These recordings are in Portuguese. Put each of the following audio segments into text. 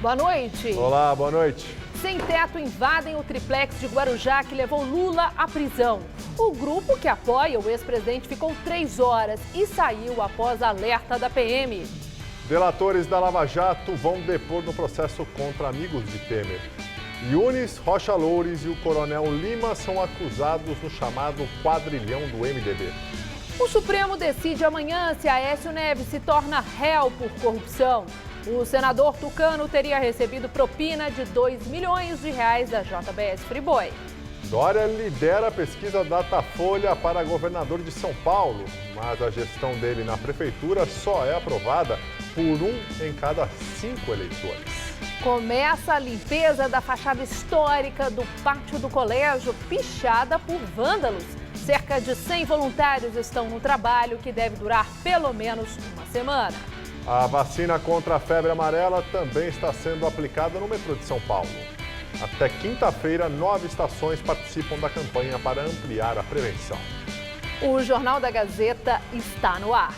Boa noite. Olá, boa noite. Sem teto invadem o triplex de Guarujá que levou Lula à prisão. O grupo que apoia o ex-presidente ficou 3 horas e saiu após alerta da PM. Delatores da Lava Jato vão depor no processo contra amigos de Temer. Yunis, Rocha Loures e o coronel Lima são acusados no chamado quadrilhão do MDB. O Supremo decide amanhã se Aécio Neves se torna réu por corrupção. O senador tucano teria recebido propina de R$2 milhões da JBS Friboi. Dória lidera a pesquisa Datafolha para governador de São Paulo, mas a gestão dele na prefeitura só é aprovada por 1 em cada 5 eleitores. Começa a limpeza da fachada histórica do pátio do colégio, pichada por vândalos. Cerca de 100 voluntários estão no trabalho, que deve durar pelo menos uma semana. A vacina contra a febre amarela também está sendo aplicada no metrô de São Paulo. Até quinta-feira, 9 estações participam da campanha para ampliar a prevenção. O Jornal da Gazeta está no ar.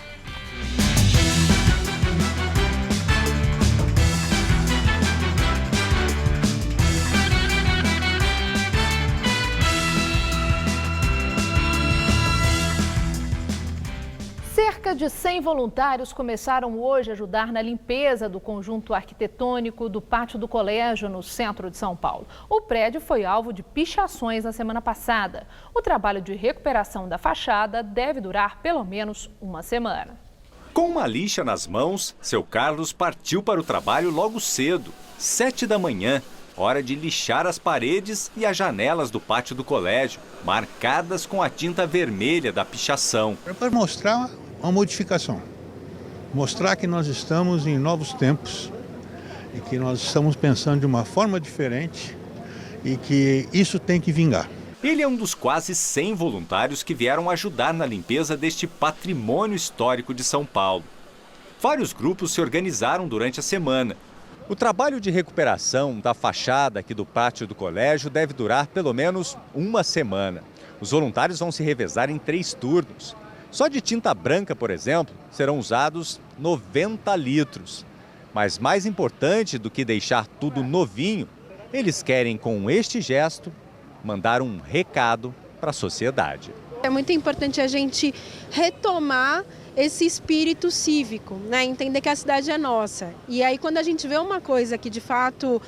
Cerca de 100 voluntários começaram hoje a ajudar na limpeza do conjunto arquitetônico do pátio do colégio no centro de São Paulo. O prédio foi alvo de pichações na semana passada. O trabalho de recuperação da fachada deve durar pelo menos uma semana. Com uma lixa nas mãos, seu Carlos partiu para o trabalho logo cedo, 7 da manhã. Hora de lixar as paredes e as janelas do pátio do colégio, marcadas com a tinta vermelha da pichação. É para mostrar uma modificação, mostrar que nós estamos em novos tempos e que nós estamos pensando de uma forma diferente e que isso tem que vingar. Ele é um dos quase 100 voluntários que vieram ajudar na limpeza deste patrimônio histórico de São Paulo. Vários grupos se organizaram durante a semana. O trabalho de recuperação da fachada aqui do pátio do colégio deve durar pelo menos uma semana. Os voluntários vão se revezar em 3 turnos. Só de tinta branca, por exemplo, serão usados 90 litros. Mas mais importante do que deixar tudo novinho, eles querem, com este gesto, mandar um recado para a sociedade. É muito importante a gente retomar esse espírito cívico, né? Entender que a cidade é nossa. E aí, quando a gente vê uma coisa que, de fato,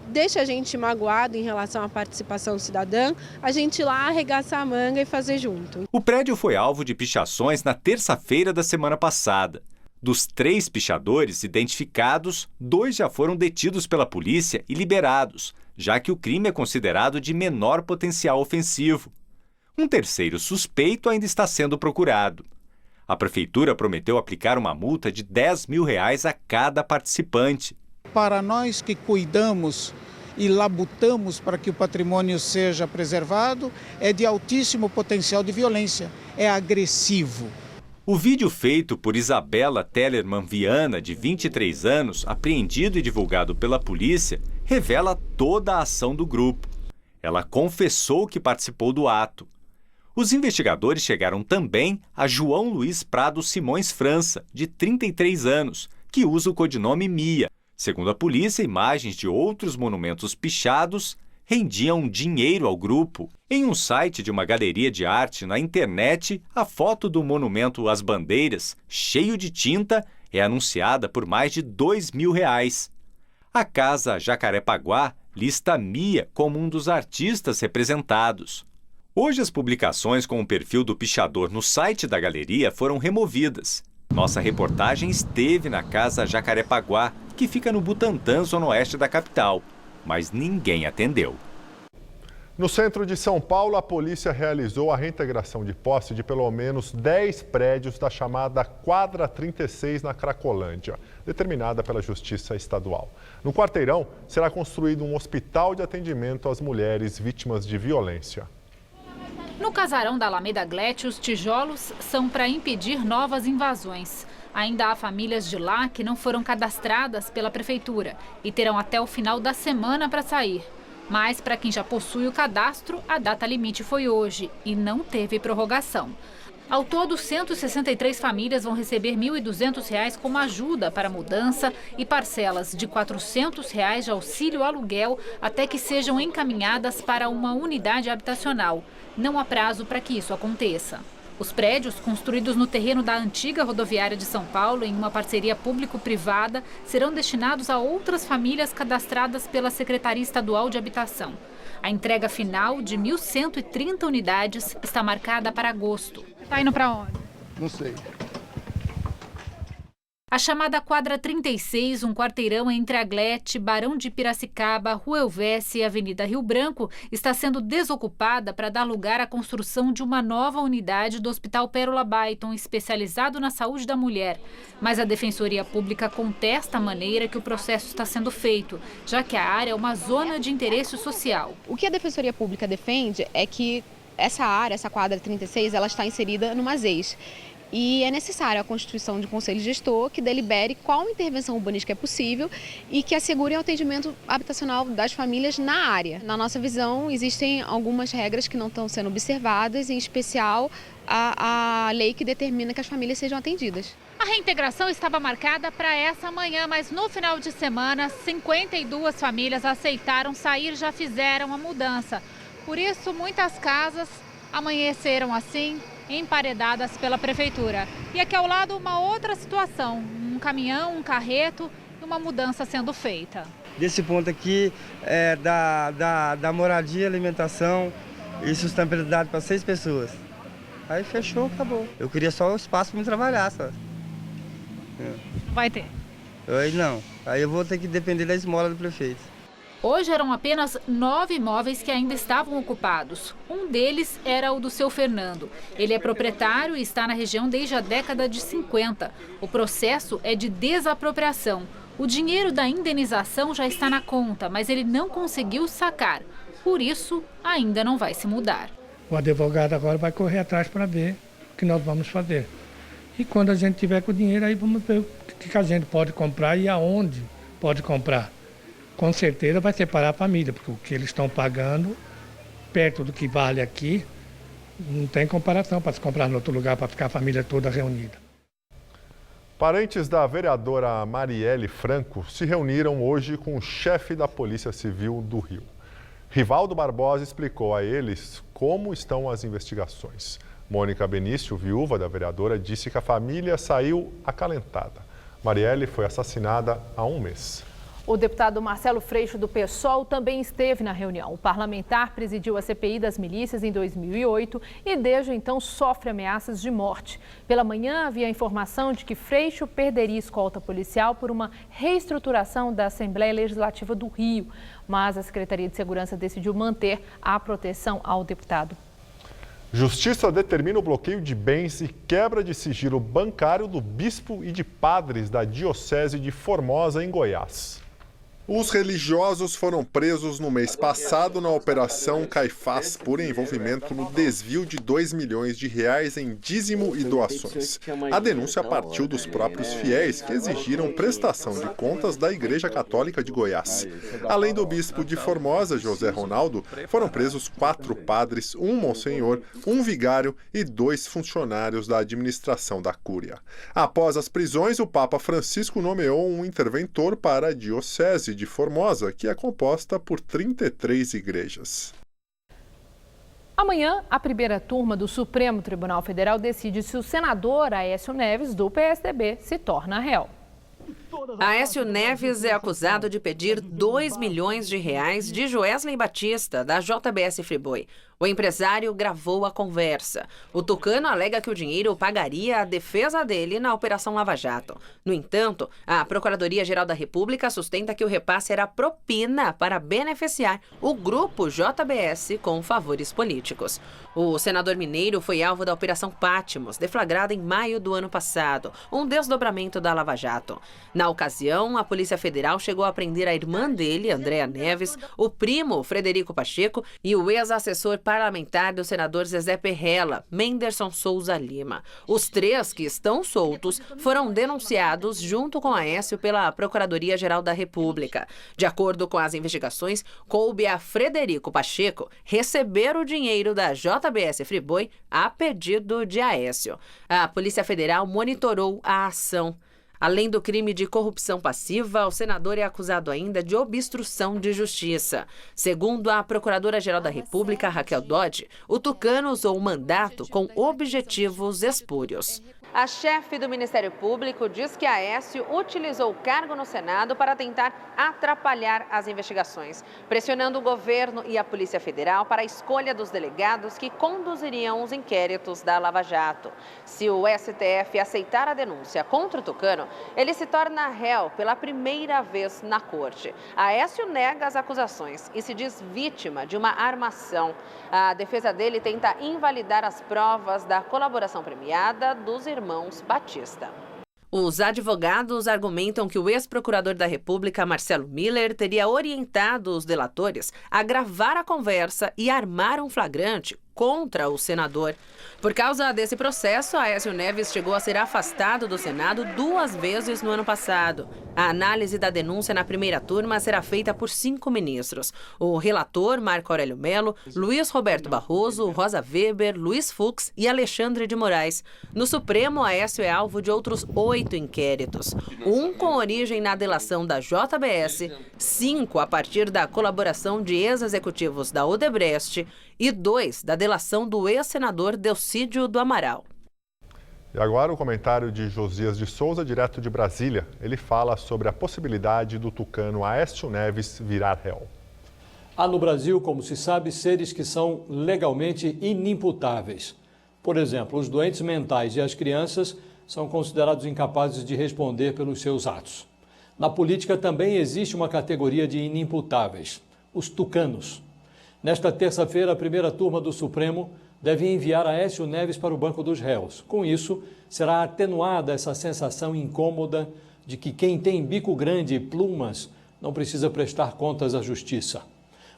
deixa a gente magoado em relação à participação cidadã, a gente ir lá arregaçar a manga e fazer junto. O prédio foi alvo de pichações na terça-feira da semana passada. Dos 3 pichadores identificados, 2 já foram detidos pela polícia e liberados, já que o crime é considerado de menor potencial ofensivo. Um terceiro suspeito ainda está sendo procurado. A prefeitura prometeu aplicar uma multa de R$10 mil a cada participante. Para nós que cuidamos e labutamos para que o patrimônio seja preservado, é de altíssimo potencial de violência, é agressivo. O vídeo feito por Isabela Tellerman Viana, de 23 anos, apreendido e divulgado pela polícia, revela toda a ação do grupo. Ela confessou que participou do ato. Os investigadores chegaram também a João Luiz Prado Simões França, de 33 anos, que usa o codinome Mia. Segundo a polícia, imagens de outros monumentos pichados rendiam dinheiro ao grupo. Em um site de uma galeria de arte na internet, a foto do monumento às bandeiras, cheio de tinta, é anunciada por mais de R$2 mil. A Casa Jacarepaguá lista Mia como um dos artistas representados. Hoje, as publicações com o perfil do pichador no site da galeria foram removidas. Nossa reportagem esteve na Casa Jacarepaguá, que fica no Butantã, zona oeste da capital, mas ninguém atendeu. No centro de São Paulo, a polícia realizou a reintegração de posse de pelo menos 10 prédios da chamada Quadra 36 na Cracolândia, determinada pela Justiça Estadual. No quarteirão, será construído um hospital de atendimento às mulheres vítimas de violência. No casarão da Alameda Glete, os tijolos são para impedir novas invasões. Ainda há famílias de lá que não foram cadastradas pela prefeitura e terão até o final da semana para sair. Mas para quem já possui o cadastro, a data limite foi hoje e não teve prorrogação. Ao todo, 163 famílias vão receber R$ 1.200 como ajuda para a mudança e parcelas de R$ 400 de auxílio aluguel até que sejam encaminhadas para uma unidade habitacional. Não há prazo para que isso aconteça. Os prédios, construídos no terreno da antiga rodoviária de São Paulo, em uma parceria público-privada, serão destinados a outras famílias cadastradas pela Secretaria Estadual de Habitação. A entrega final de 1.130 unidades está marcada para agosto. Está indo para onde? Não sei. A chamada Quadra 36, um quarteirão entre Aglete, Barão de Piracicaba, Rua Elvéssia e Avenida Rio Branco, está sendo desocupada para dar lugar à construção de uma nova unidade do Hospital Pérola Baiton, especializado na saúde da mulher. Mas a Defensoria Pública contesta a maneira que o processo está sendo feito, já que a área é uma zona de interesse social. O que a Defensoria Pública defende é que essa área, essa Quadra 36, ela está inserida numa ZEIS. E é necessária a constituição de um conselho gestor que delibere qual intervenção urbanística é possível e que assegure o atendimento habitacional das famílias na área. Na nossa visão, existem algumas regras que não estão sendo observadas, em especial a lei que determina que as famílias sejam atendidas. A reintegração estava marcada para essa manhã, mas no final de semana, 52 famílias aceitaram sair, já fizeram a mudança. Por isso, muitas casas amanheceram assim, emparedadas pela prefeitura. E aqui ao lado uma outra situação, um caminhão, um carreto e uma mudança sendo feita. Desse ponto aqui é da moradia, alimentação e sustentabilidade para 6 pessoas. Aí fechou, acabou. Eu queria só o espaço para me trabalhar, só. Vai ter? Aí não, aí eu vou ter que depender da esmola do prefeito. Hoje eram apenas 9 imóveis que ainda estavam ocupados. Um deles era o do seu Fernando. Ele é proprietário e está na região desde a década de 50. O processo é de desapropriação. O dinheiro da indenização já está na conta, mas ele não conseguiu sacar. Por isso, ainda não vai se mudar. O advogado agora vai correr atrás para ver o que nós vamos fazer. E quando a gente tiver com o dinheiro, aí vamos ver o que a gente pode comprar e aonde pode comprar. Com certeza vai separar a família, porque o que eles estão pagando, perto do que vale aqui, não tem comparação para se comprar em outro lugar, para ficar a família toda reunida. Parentes da vereadora Marielle Franco se reuniram hoje com o chefe da Polícia Civil do Rio. Rivaldo Barbosa explicou a eles como estão as investigações. Mônica Benício, viúva da vereadora, disse que a família saiu acalentada. Marielle foi assassinada há um mês. O deputado Marcelo Freixo, do PSOL, também esteve na reunião. O parlamentar presidiu a CPI das milícias em 2008 e desde então sofre ameaças de morte. Pela manhã havia a informação de que Freixo perderia escolta policial por uma reestruturação da Assembleia Legislativa do Rio, mas a Secretaria de Segurança decidiu manter a proteção ao deputado. Justiça determina o bloqueio de bens e quebra de sigilo bancário do bispo e de padres da Diocese de Formosa, em Goiás. Os religiosos foram presos no mês passado na Operação Caifás por envolvimento no desvio de R$2 milhões em dízimo e doações. A denúncia partiu dos próprios fiéis que exigiram prestação de contas da Igreja Católica de Goiás. Além do bispo de Formosa, José Ronaldo, foram presos 4 padres, um monsenhor, um vigário e 2 funcionários da administração da Cúria. Após as prisões, o Papa Francisco nomeou um interventor para a Diocese de Formosa, que é composta por 33 igrejas. Amanhã, a primeira turma do Supremo Tribunal Federal decide se o senador Aécio Neves, do PSDB, se torna réu. Aécio Neves é acusado de pedir R$2 milhões de Joesley Batista, da JBS Friboi. O empresário gravou a conversa. O tucano alega que o dinheiro pagaria a defesa dele na Operação Lava Jato. No entanto, a Procuradoria-Geral da República sustenta que o repasse era propina para beneficiar o grupo JBS com favores políticos. O senador mineiro foi alvo da Operação Patmos, deflagrada em maio do ano passado, um desdobramento da Lava Jato. Na ocasião, a Polícia Federal chegou a prender a irmã dele, Andréa Neves, o primo, Frederico Pacheco, e o ex-assessor parlamentar do senador Zezé Perrella, Menderson Souza Lima. Os 3 que estão soltos foram denunciados junto com Aécio pela Procuradoria-Geral da República. De acordo com as investigações, coube a Frederico Pacheco receber o dinheiro da JBS Friboi a pedido de Aécio. A Polícia Federal monitorou a ação. Além do crime de corrupção passiva, o senador é acusado ainda de obstrução de justiça. Segundo a Procuradora-Geral da República, Raquel Dodge, o tucano usou o mandato com objetivos espúrios. A chefe do Ministério Público diz que Aécio utilizou o cargo no Senado para tentar atrapalhar as investigações, pressionando o governo e a Polícia Federal para a escolha dos delegados que conduziriam os inquéritos da Lava Jato. Se o STF aceitar a denúncia contra o tucano, ele se torna réu pela primeira vez na corte. Aécio nega as acusações e se diz vítima de uma armação. A defesa dele tenta invalidar as provas da colaboração premiada dos irmãos Batista. Os advogados argumentam que o ex-procurador da República, Marcelo Miller, teria orientado os delatores a gravar a conversa e armar um flagrante contra o senador. Por causa desse processo, Aécio Neves chegou a ser afastado do Senado 2 vezes no ano passado. A análise da denúncia na primeira turma será feita por 5 ministros. O relator, Marco Aurélio Mello, Luiz Roberto Barroso, Rosa Weber, Luiz Fux e Alexandre de Moraes. No Supremo, Aécio é alvo de outros 8 inquéritos. 1 com origem na delação da JBS, 5 a partir da colaboração de ex-executivos da Odebrecht e 2 da delação do ex-senador Delcídio do Amaral. E agora o comentário de Josias de Souza, direto de Brasília. Ele fala sobre a possibilidade do tucano Aécio Neves virar réu. Há no Brasil, como se sabe, seres que são legalmente inimputáveis. Por exemplo, os doentes mentais e as crianças são considerados incapazes de responder pelos seus atos. Na política também existe uma categoria de inimputáveis, os tucanos. Nesta terça-feira, a primeira turma do Supremo deve enviar Aécio Neves para o banco dos réus. Com isso, será atenuada essa sensação incômoda de que quem tem bico grande e plumas não precisa prestar contas à justiça.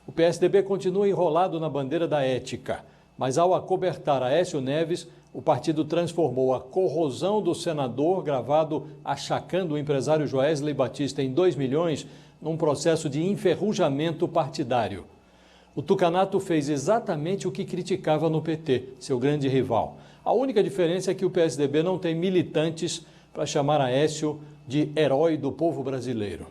O PSDB continua enrolado na bandeira da ética, mas ao acobertar Aécio Neves, o partido transformou a corrosão do senador, gravado achacando o empresário Joesley Batista em 2 milhões, num processo de enferrujamento partidário. O tucanato fez exatamente o que criticava no PT, seu grande rival. A única diferença é que o PSDB não tem militantes para chamar Aécio de herói do povo brasileiro.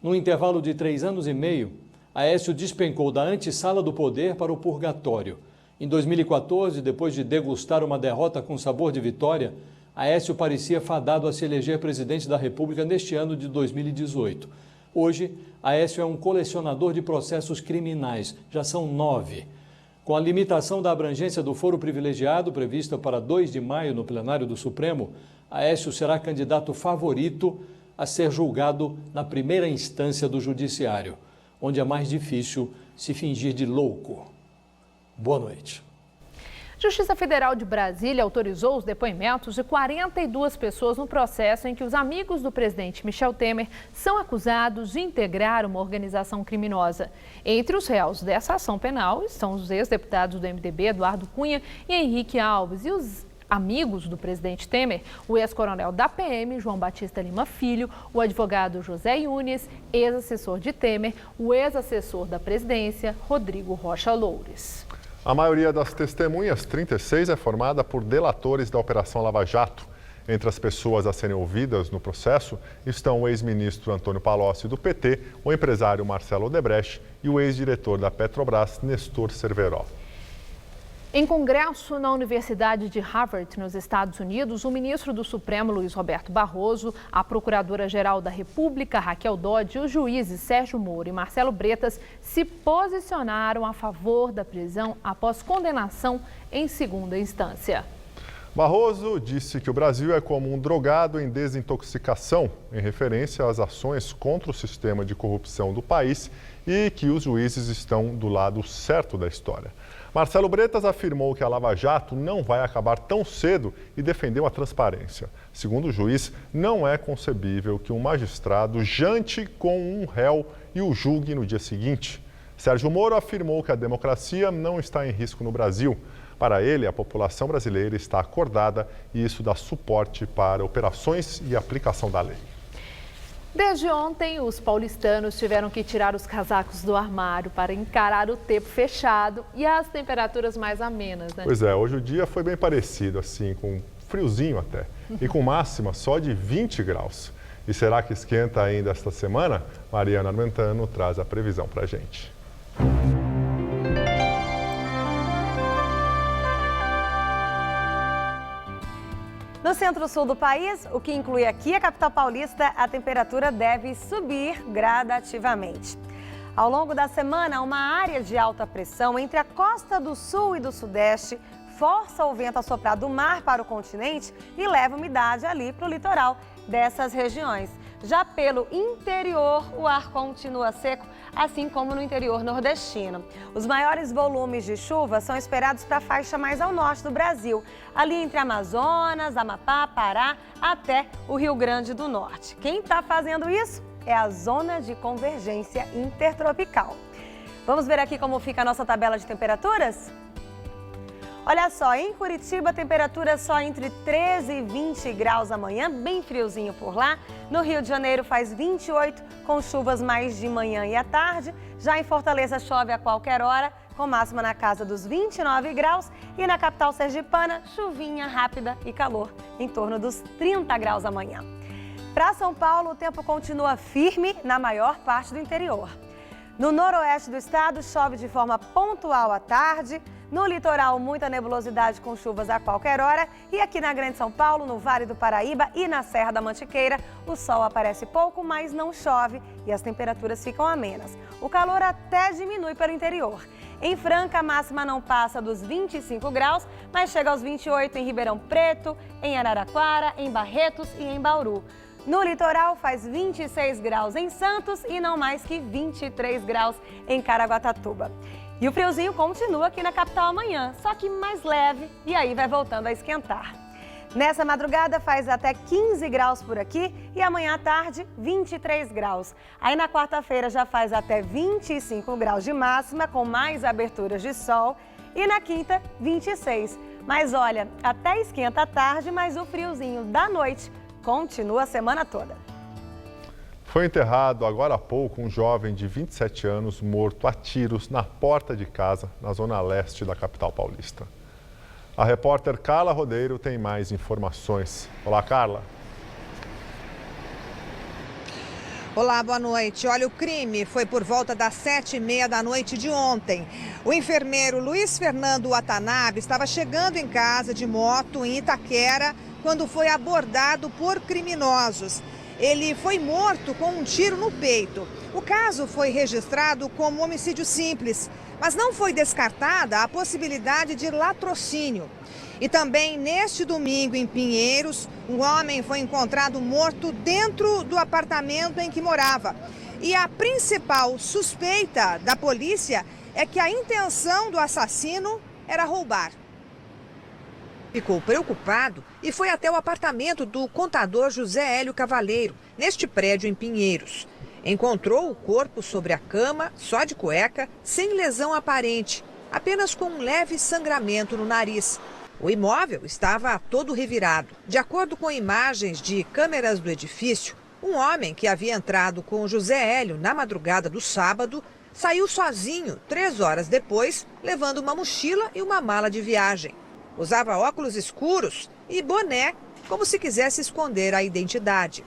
No intervalo de 3 anos e meio, Aécio despencou da antessala do poder para o purgatório. Em 2014, depois de degustar uma derrota com sabor de vitória, Aécio parecia fadado a se eleger presidente da República neste ano de 2018. Hoje, Aécio é um colecionador de processos criminais, já são 9. Com a limitação da abrangência do foro privilegiado, prevista para 2 de maio no plenário do Supremo, Aécio será candidato favorito a ser julgado na primeira instância do Judiciário, onde é mais difícil se fingir de louco. Boa noite. Justiça Federal de Brasília autorizou os depoimentos de 42 pessoas no processo em que os amigos do presidente Michel Temer são acusados de integrar uma organização criminosa. Entre os réus dessa ação penal estão os ex-deputados do MDB, Eduardo Cunha e Henrique Alves, e os amigos do presidente Temer, o ex-coronel da PM, João Batista Lima Filho, o advogado José Yunes, ex-assessor de Temer, o ex-assessor da presidência, Rodrigo Rocha Loures. A maioria das testemunhas, 36, é formada por delatores da Operação Lava Jato. Entre as pessoas a serem ouvidas no processo estão o ex-ministro Antônio Palocci, do PT, o empresário Marcelo Odebrecht e o ex-diretor da Petrobras, Nestor Cerveró. Em congresso na Universidade de Harvard, nos Estados Unidos, o ministro do Supremo, Luiz Roberto Barroso, a procuradora-geral da República, Raquel Dodge, e os juízes Sérgio Moro e Marcelo Bretas se posicionaram a favor da prisão após condenação em segunda instância. Barroso disse que o Brasil é como um drogado em desintoxicação, em referência às ações contra o sistema de corrupção do país e que os juízes estão do lado certo da história. Marcelo Bretas afirmou que a Lava Jato não vai acabar tão cedo e defendeu a transparência. Segundo o juiz, não é concebível que um magistrado jante com um réu e o julgue no dia seguinte. Sérgio Moro afirmou que a democracia não está em risco no Brasil. Para ele, a população brasileira está acordada e isso dá suporte para operações e aplicação da lei. Desde ontem, os paulistanos tiveram que tirar os casacos do armário para encarar o tempo fechado e as temperaturas mais amenas, né? Pois é, hoje o dia foi bem parecido, assim, com friozinho até, e com máxima só de 20 graus. E será que esquenta ainda esta semana? Mariana Armentano traz a previsão para a gente. No centro-sul do país, o que inclui aqui a capital paulista, a temperatura deve subir gradativamente. Ao longo da semana, uma área de alta pressão entre a costa do sul e do sudeste força o vento a soprar do mar para o continente e leva umidade ali para o litoral dessas regiões. Já pelo interior, o ar continua seco, assim como no interior nordestino. Os maiores volumes de chuva são esperados para a faixa mais ao norte do Brasil, ali entre Amazonas, Amapá, Pará, até o Rio Grande do Norte. Quem está fazendo isso é a zona de convergência intertropical. Vamos ver aqui como fica a nossa tabela de temperaturas? Olha só, em Curitiba a temperatura só entre 13 e 20 graus amanhã, bem friozinho por lá. No Rio de Janeiro faz 28, com chuvas mais de manhã e à tarde. Já em Fortaleza chove a qualquer hora, com máxima na casa dos 29 graus. E na capital sergipana, chuvinha rápida e calor, em torno dos 30 graus amanhã. Para São Paulo, o tempo continua firme na maior parte do interior. No noroeste do estado, chove de forma pontual à tarde. No litoral, muita nebulosidade com chuvas a qualquer hora. E aqui na Grande São Paulo, no Vale do Paraíba e na Serra da Mantiqueira, o sol aparece pouco, mas não chove e as temperaturas ficam amenas. O calor até diminui pelo interior. Em Franca, a máxima não passa dos 25 graus, mas chega aos 28 em Ribeirão Preto, em Araraquara, em Barretos e em Bauru. No litoral, faz 26 graus em Santos e não mais que 23 graus em Caraguatatuba. E o friozinho continua aqui na capital amanhã, só que mais leve e aí vai voltando a esquentar. Nessa madrugada faz até 15 graus por aqui e amanhã à tarde 23 graus. Aí na quarta-feira já faz até 25 graus de máxima com mais aberturas de sol e na quinta 26. Mas olha, até esquenta à tarde, mas o friozinho da noite continua a semana toda. Foi enterrado agora há pouco um jovem de 27 anos morto a tiros na porta de casa, na zona leste da capital paulista. A repórter Carla Rodeiro tem mais informações. Olá, Carla. Olá, boa noite. Olha, o crime foi por volta das 7h30 da noite de ontem. O enfermeiro Luiz Fernando Watanabe estava chegando em casa de moto em Itaquera quando foi abordado por criminosos. Ele foi morto com um tiro no peito. O caso foi registrado como homicídio simples, mas não foi descartada a possibilidade de latrocínio. E também neste domingo, em Pinheiros, um homem foi encontrado morto dentro do apartamento em que morava. E a principal suspeita da polícia é que a intenção do assassino era roubar. Ficou preocupado e foi até o apartamento do contador José Hélio Cavaleiro, neste prédio em Pinheiros. Encontrou o corpo sobre a cama, só de cueca, sem lesão aparente, apenas com um leve sangramento no nariz. O imóvel estava todo revirado. De acordo com imagens de câmeras do edifício, um homem que havia entrado com José Hélio na madrugada do sábado saiu sozinho 3 horas depois, levando uma mochila e uma mala de viagem. Usava óculos escuros e boné, como se quisesse esconder a identidade.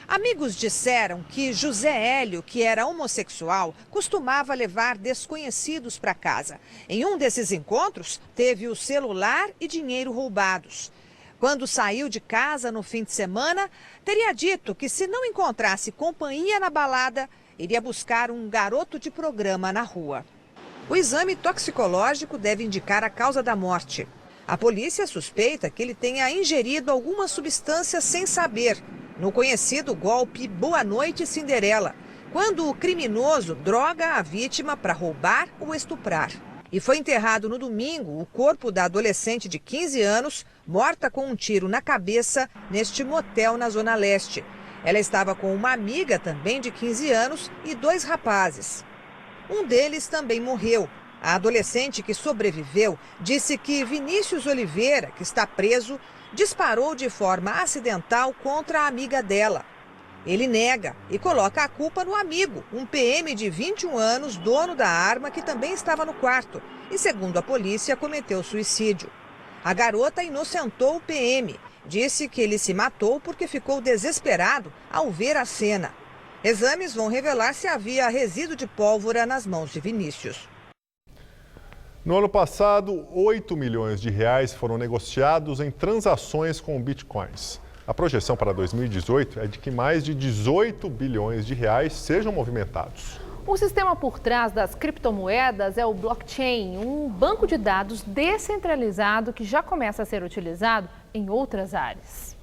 Amigos disseram que José Hélio, que era homossexual, costumava levar desconhecidos para casa. Em um desses encontros, teve o celular e dinheiro roubados. Quando saiu de casa no fim de semana, teria dito que se não encontrasse companhia na balada, iria buscar um garoto de programa na rua. O exame toxicológico deve indicar a causa da morte. A polícia suspeita que ele tenha ingerido alguma substância sem saber, no conhecido golpe Boa Noite Cinderela, quando o criminoso droga a vítima para roubar ou estuprar. E foi enterrado no domingo o corpo da adolescente de 15 anos, morta com um tiro na cabeça, neste motel na Zona Leste. Ela estava com uma amiga também de 15 anos e 2 rapazes. Um deles também morreu. A adolescente que sobreviveu disse que Vinícius Oliveira, que está preso, disparou de forma acidental contra a amiga dela. Ele nega e coloca a culpa no amigo, um PM de 21 anos, dono da arma, que também estava no quarto e, segundo a polícia, cometeu suicídio. A garota inocentou o PM, disse que ele se matou porque ficou desesperado ao ver a cena. Exames vão revelar se havia resíduo de pólvora nas mãos de Vinícius. No ano passado, 8 milhões de reais foram negociados em transações com bitcoins. A projeção para 2018 é de que mais de 18 bilhões de reais sejam movimentados. O sistema por trás das criptomoedas é o blockchain, um banco de dados descentralizado que já começa a ser utilizado em outras áreas.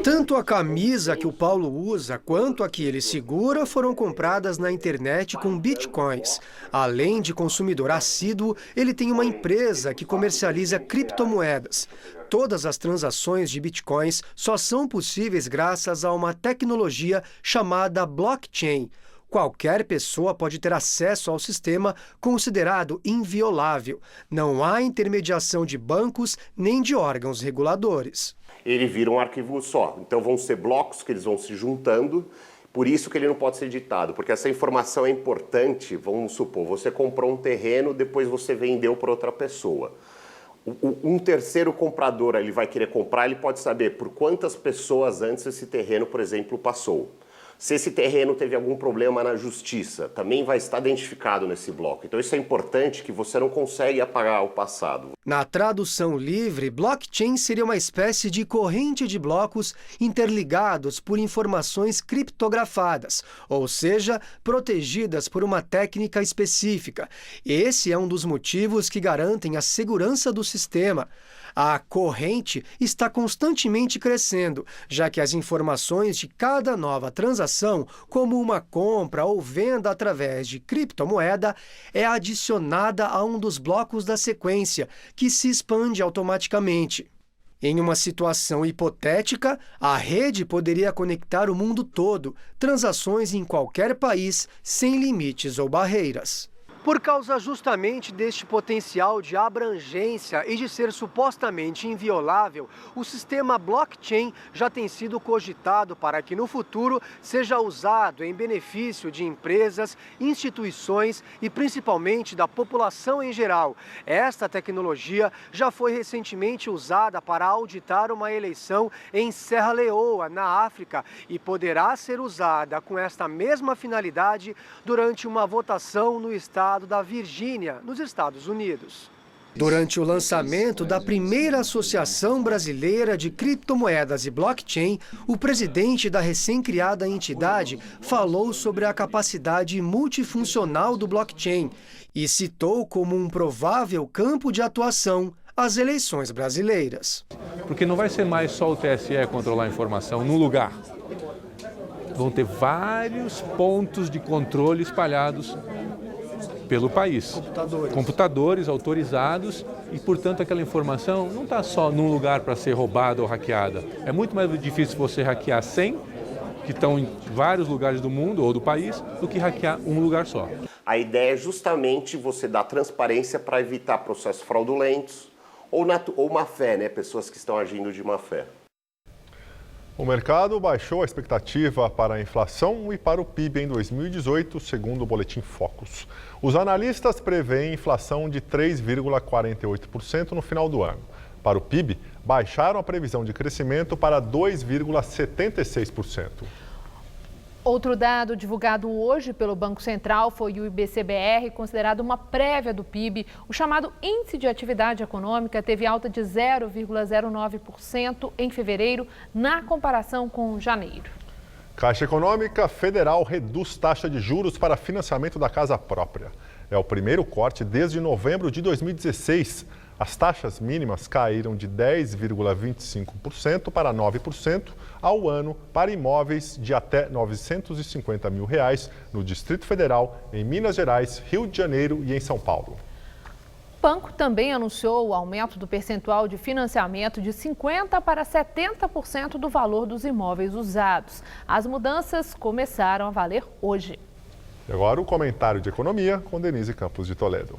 Tanto a camisa que o Paulo usa quanto a que ele segura foram compradas na internet com bitcoins. Além de consumidor assíduo, ele tem uma empresa que comercializa criptomoedas. Todas as transações de bitcoins só são possíveis graças a uma tecnologia chamada blockchain. Qualquer pessoa pode ter acesso ao sistema, considerado inviolável. Não há intermediação de bancos nem de órgãos reguladores. Ele vira um arquivo só, então vão ser blocos que eles vão se juntando, por isso que ele não pode ser editado, porque essa informação é importante. Vamos supor, você comprou um terreno, depois você vendeu para outra pessoa. Um terceiro comprador, ele vai querer comprar, ele pode saber por quantas pessoas antes esse terreno, por exemplo, passou. Se esse terreno teve algum problema na justiça, também vai estar identificado nesse bloco. Então isso é importante, que você não consegue apagar o passado. Na tradução livre, blockchain seria uma espécie de corrente de blocos interligados por informações criptografadas, ou seja, protegidas por uma técnica específica. Esse é um dos motivos que garantem a segurança do sistema. A corrente está constantemente crescendo, já que as informações de cada nova transação, como uma compra ou venda através de criptomoeda, é adicionada a um dos blocos da sequência, que se expande automaticamente. Em uma situação hipotética, a rede poderia conectar o mundo todo, transações em qualquer país, sem limites ou barreiras. Por causa justamente deste potencial de abrangência e de ser supostamente inviolável, o sistema blockchain já tem sido cogitado para que no futuro seja usado em benefício de empresas, instituições e principalmente da população em geral. Esta tecnologia já foi recentemente usada para auditar uma eleição em Serra Leoa, na África, e poderá ser usada com esta mesma finalidade durante uma votação no estado da Virgínia, nos Estados Unidos. Durante o lançamento da primeira Associação Brasileira de Criptomoedas e Blockchain, o presidente da recém-criada entidade falou sobre a capacidade multifuncional do blockchain e citou como um provável campo de atuação as eleições brasileiras. Porque não vai ser mais só o TSE controlar a informação num lugar. Vão ter vários pontos de controle espalhados pelo país. Computadores autorizados e, portanto, aquela informação não está só num lugar para ser roubada ou hackeada. É muito mais difícil você hackear 100, que estão em vários lugares do mundo ou do país, do que hackear um lugar só. A ideia é justamente você dar transparência para evitar processos fraudulentos ou má fé, né? Pessoas que estão agindo de má fé. O mercado baixou a expectativa para a inflação e para o PIB em 2018, segundo o boletim Focus. Os analistas prevêem inflação de 3,48% no final do ano. Para o PIB, baixaram a previsão de crescimento para 2,76%. Outro dado divulgado hoje pelo Banco Central foi o IBC-BR, considerado uma prévia do PIB. O chamado Índice de Atividade Econômica teve alta de 0,09% em fevereiro, na comparação com janeiro. Caixa Econômica Federal reduz taxa de juros para financiamento da casa própria. É o primeiro corte desde novembro de 2016. As taxas mínimas caíram de 10,25% para 9% ao ano para imóveis de até R$ 950 mil no Distrito Federal, em Minas Gerais, Rio de Janeiro e em São Paulo. O banco também anunciou o aumento do percentual de financiamento de 50% para 70% do valor dos imóveis usados. As mudanças começaram a valer hoje. E agora o comentário de economia com Denise Campos de Toledo.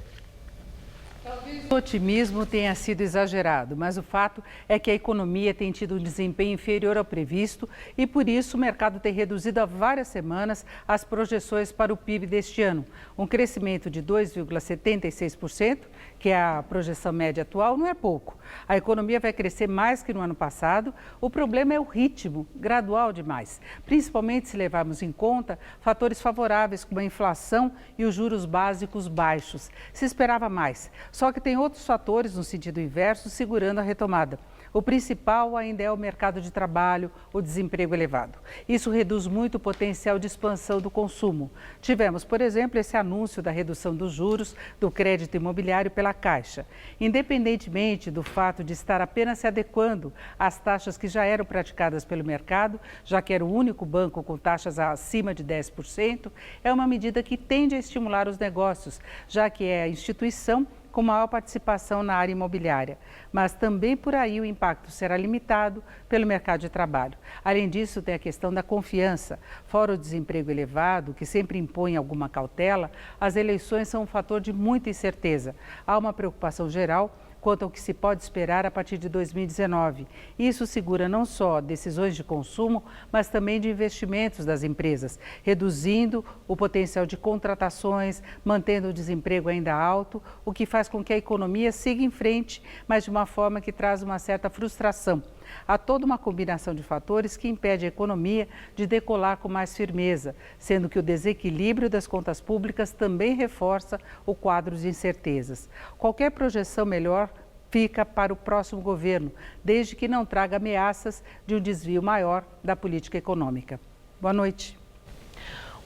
O otimismo tenha sido exagerado, mas o fato é que a economia tem tido um desempenho inferior ao previsto e, por isso, o mercado tem reduzido há várias semanas as projeções para o PIB deste ano. Um crescimento de 2,76%, que é a projeção média atual, não é pouco. A economia vai crescer mais que no ano passado. O problema é o ritmo, gradual demais, principalmente se levarmos em conta fatores favoráveis como a inflação e os juros básicos baixos. Se esperava mais, só que tem outros fatores no sentido inverso segurando a retomada. O principal ainda é o mercado de trabalho, o desemprego elevado. Isso reduz muito o potencial de expansão do consumo. Tivemos, por exemplo, esse anúncio da redução dos juros do crédito imobiliário pela Caixa. Independentemente do fato de estar apenas se adequando às taxas que já eram praticadas pelo mercado, já que era o único banco com taxas acima de 10%, é uma medida que tende a estimular os negócios, já que é a instituição com maior participação na área imobiliária. Mas também por aí o impacto será limitado pelo mercado de trabalho. Além disso, tem a questão da confiança. Fora o desemprego elevado, que sempre impõe alguma cautela, as eleições são um fator de muita incerteza. Há uma preocupação geral quanto ao que se pode esperar a partir de 2019. Isso segura não só decisões de consumo, mas também de investimentos das empresas, reduzindo o potencial de contratações, mantendo o desemprego ainda alto, o que faz com que a economia siga em frente, mas de uma forma que traz uma certa frustração. Há toda uma combinação de fatores que impede a economia de decolar com mais firmeza, sendo que o desequilíbrio das contas públicas também reforça o quadro de incertezas. Qualquer projeção melhor fica para o próximo governo, desde que não traga ameaças de um desvio maior da política econômica. Boa noite.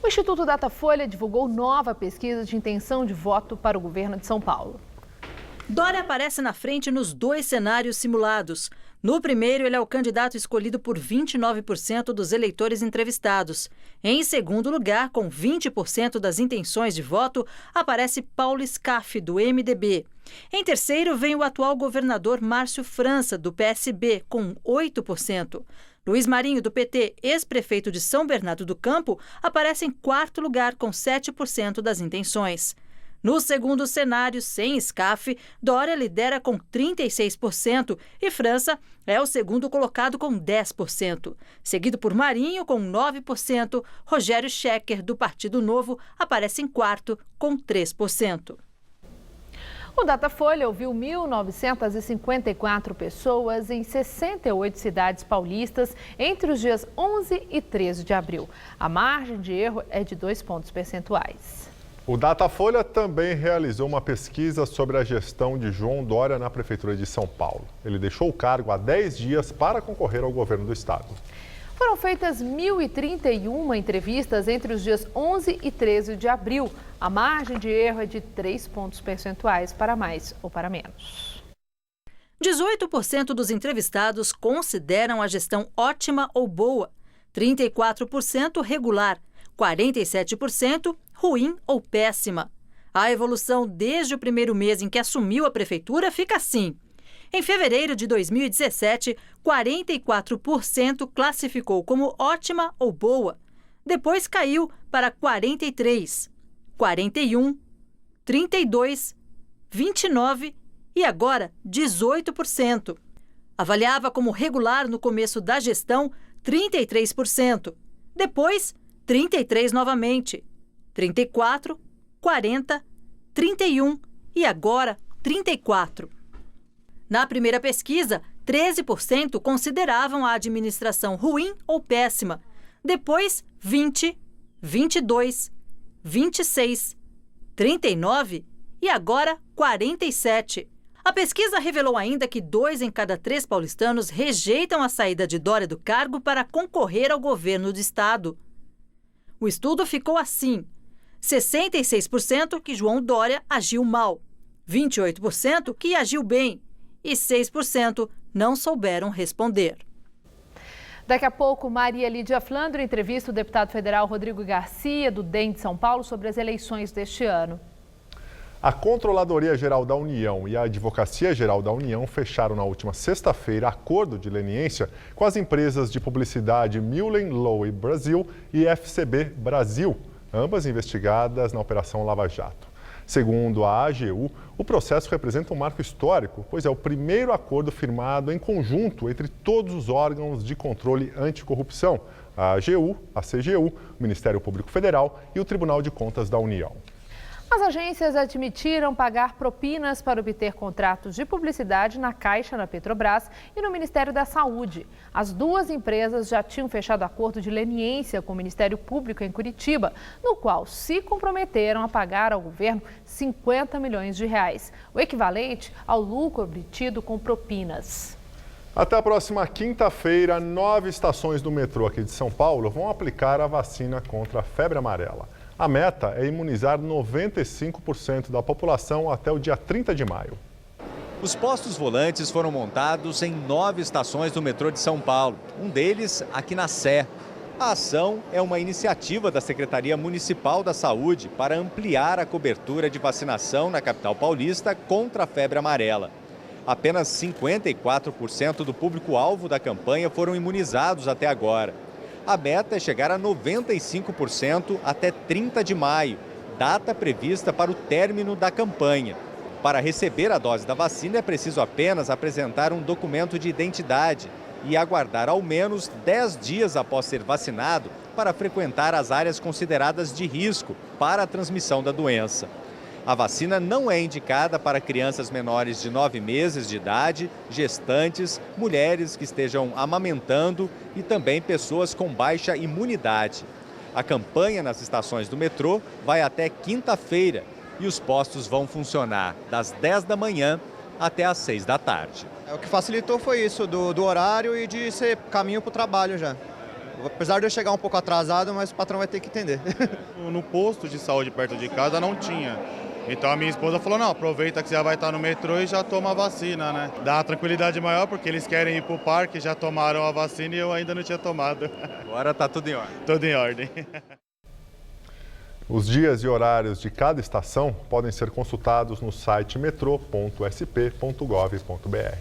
O Instituto Datafolha divulgou nova pesquisa de intenção de voto para o governo de São Paulo. Dória aparece na frente nos dois cenários simulados. No primeiro, ele é o candidato escolhido por 29% dos eleitores entrevistados. Em segundo lugar, com 20% das intenções de voto, aparece Paulo Scaff, do MDB. Em terceiro, vem o atual governador Márcio França, do PSB, com 8%. Luiz Marinho, do PT, ex-prefeito de São Bernardo do Campo, aparece em quarto lugar, com 7% das intenções. No segundo cenário, sem Scaff, Dória lidera com 36% e França é o segundo colocado com 10%. Seguido por Marinho, com 9%, Rogério Schecker, do Partido Novo, aparece em quarto, com 3%. O Datafolha ouviu 1.954 pessoas em 68 cidades paulistas entre os dias 11 e 13 de abril. A margem de erro é de 2 pontos percentuais. O Datafolha também realizou uma pesquisa sobre a gestão de João Dória na Prefeitura de São Paulo. Ele deixou o cargo há 10 dias para concorrer ao governo do estado. Foram feitas 1.031 entrevistas entre os dias 11 e 13 de abril. A margem de erro é de 3 pontos percentuais para mais ou para menos. 18% dos entrevistados consideram a gestão ótima ou boa, 34% regular, 47% ruim ou péssima. A evolução desde o primeiro mês em que assumiu a prefeitura fica assim. Em fevereiro de 2017, 44% classificou como ótima ou boa. Depois caiu para 43%, 41%, 32%, 29% e agora 18%. Avaliava como regular no começo da gestão 33%. Depois, 33% novamente. 34%, 40%, 31% e agora 34%. Na primeira pesquisa, 13% consideravam a administração ruim ou péssima. Depois, 20%, 22%, 26%, 39% e agora 47%. A pesquisa revelou ainda que 2 em cada 3 paulistanos rejeitam a saída de Dória do cargo para concorrer ao governo do estado. O estudo ficou assim: 66% que João Dória agiu mal, 28% que agiu bem e 6% não souberam responder. Daqui a pouco, Maria Lídia Flandro entrevista o deputado federal Rodrigo Garcia, do DEM de São Paulo, sobre as eleições deste ano. A Controladoria Geral da União e a Advocacia Geral da União fecharam na última sexta-feira acordo de leniência com as empresas de publicidade Mullen Lowe Brasil e FCB Brasil, ambas investigadas na Operação Lava Jato. Segundo a AGU, o processo representa um marco histórico, pois é o primeiro acordo firmado em conjunto entre todos os órgãos de controle anticorrupção, a AGU, a CGU, o Ministério Público Federal e o Tribunal de Contas da União. As agências admitiram pagar propinas para obter contratos de publicidade na Caixa, na Petrobras e no Ministério da Saúde. As duas empresas já tinham fechado acordo de leniência com o Ministério Público em Curitiba, no qual se comprometeram a pagar ao governo 50 milhões de reais, o equivalente ao lucro obtido com propinas. Até a próxima quinta-feira, 9 estações do metrô aqui de São Paulo vão aplicar a vacina contra a febre amarela. A meta é imunizar 95% da população até o dia 30 de maio. Os postos volantes foram montados em 9 estações do metrô de São Paulo, um deles aqui na Sé. A ação é uma iniciativa da Secretaria Municipal da Saúde para ampliar a cobertura de vacinação na capital paulista contra a febre amarela. Apenas 54% do público-alvo da campanha foram imunizados até agora. A meta é chegar a 95% até 30 de maio, data prevista para o término da campanha. Para receber a dose da vacina é preciso apenas apresentar um documento de identidade e aguardar ao menos 10 dias após ser vacinado para frequentar as áreas consideradas de risco para a transmissão da doença. A vacina não é indicada para crianças menores de 9 meses de idade, gestantes, mulheres que estejam amamentando e também pessoas com baixa imunidade. A campanha nas estações do metrô vai até quinta-feira e os postos vão funcionar das 10 da manhã até às 6 da tarde. O que facilitou foi isso, do horário e de ser caminho para o trabalho já. Apesar de eu chegar um pouco atrasado, mas o patrão vai ter que entender. No posto de saúde perto de casa não tinha. Então a minha esposa falou, não, aproveita que você já vai estar no metrô e já toma a vacina, né? Dá uma tranquilidade maior porque eles querem ir pro parque, já tomaram a vacina e eu ainda não tinha tomado. Agora tá tudo em ordem. Tudo em ordem. Os dias e horários de cada estação podem ser consultados no site metrô.sp.gov.br.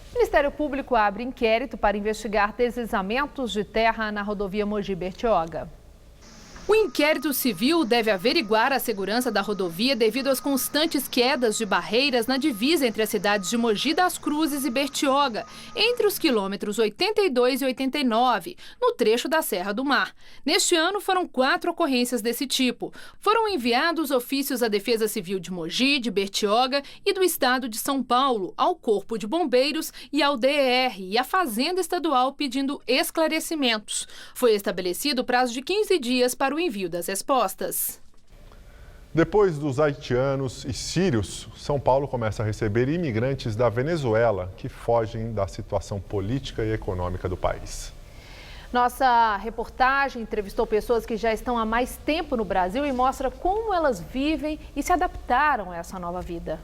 O Ministério Público abre inquérito para investigar deslizamentos de terra na rodovia Mogi-Bertioga. O inquérito civil deve averiguar a segurança da rodovia devido às constantes quedas de barreiras na divisa entre as cidades de Mogi das Cruzes e Bertioga, entre os quilômetros 82 e 89, no trecho da Serra do Mar. Neste ano, foram 4 ocorrências desse tipo. Foram enviados ofícios à Defesa Civil de Mogi, de Bertioga e do Estado de São Paulo, ao Corpo de Bombeiros e ao DR e à Fazenda Estadual pedindo esclarecimentos. Foi estabelecido prazo de 15 dias para o envio das respostas. Depois dos haitianos e sírios, São Paulo começa a receber imigrantes da Venezuela que fogem da situação política e econômica do país. Nossa reportagem entrevistou pessoas que já estão há mais tempo no Brasil e mostra como elas vivem e se adaptaram a essa nova vida.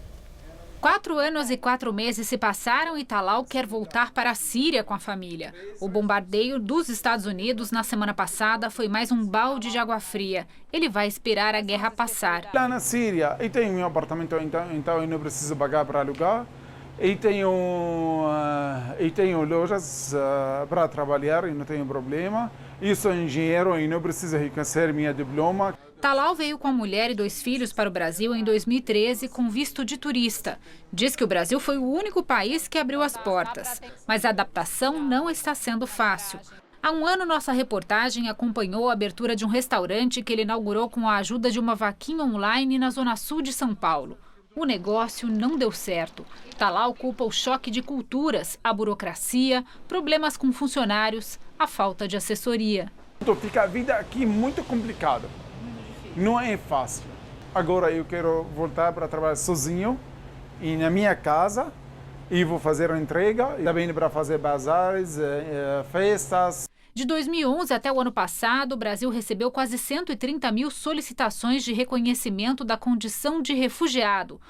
4 anos e 4 meses se passaram e Talal quer voltar para a Síria com a família. O bombardeio dos Estados Unidos na semana passada foi mais um balde de água fria. Ele vai esperar a guerra passar. Lá na Síria, eu tenho meu apartamento, então eu não preciso pagar para alugar. Eu tenho lojas para trabalhar e não tenho problema. Eu sou engenheiro e não preciso reconhecer minha diploma. Talal veio com a mulher e 2 filhos para o Brasil em 2013 com visto de turista. Diz que o Brasil foi o único país que abriu as portas, mas a adaptação não está sendo fácil. Há um ano, nossa reportagem acompanhou a abertura de um restaurante que ele inaugurou com a ajuda de uma vaquinha online na zona sul de São Paulo. O negócio não deu certo. Talal culpa o choque de culturas, a burocracia, problemas com funcionários, a falta de assessoria. Fica a vida aqui muito complicada. Não é fácil. Agora eu quero voltar para trabalhar sozinho e na minha casa e vou fazer a entrega e também para fazer bazares, festas. De 2011 até o ano passado, o Brasil recebeu quase 130 mil solicitações de reconhecimento da condição de refugiado.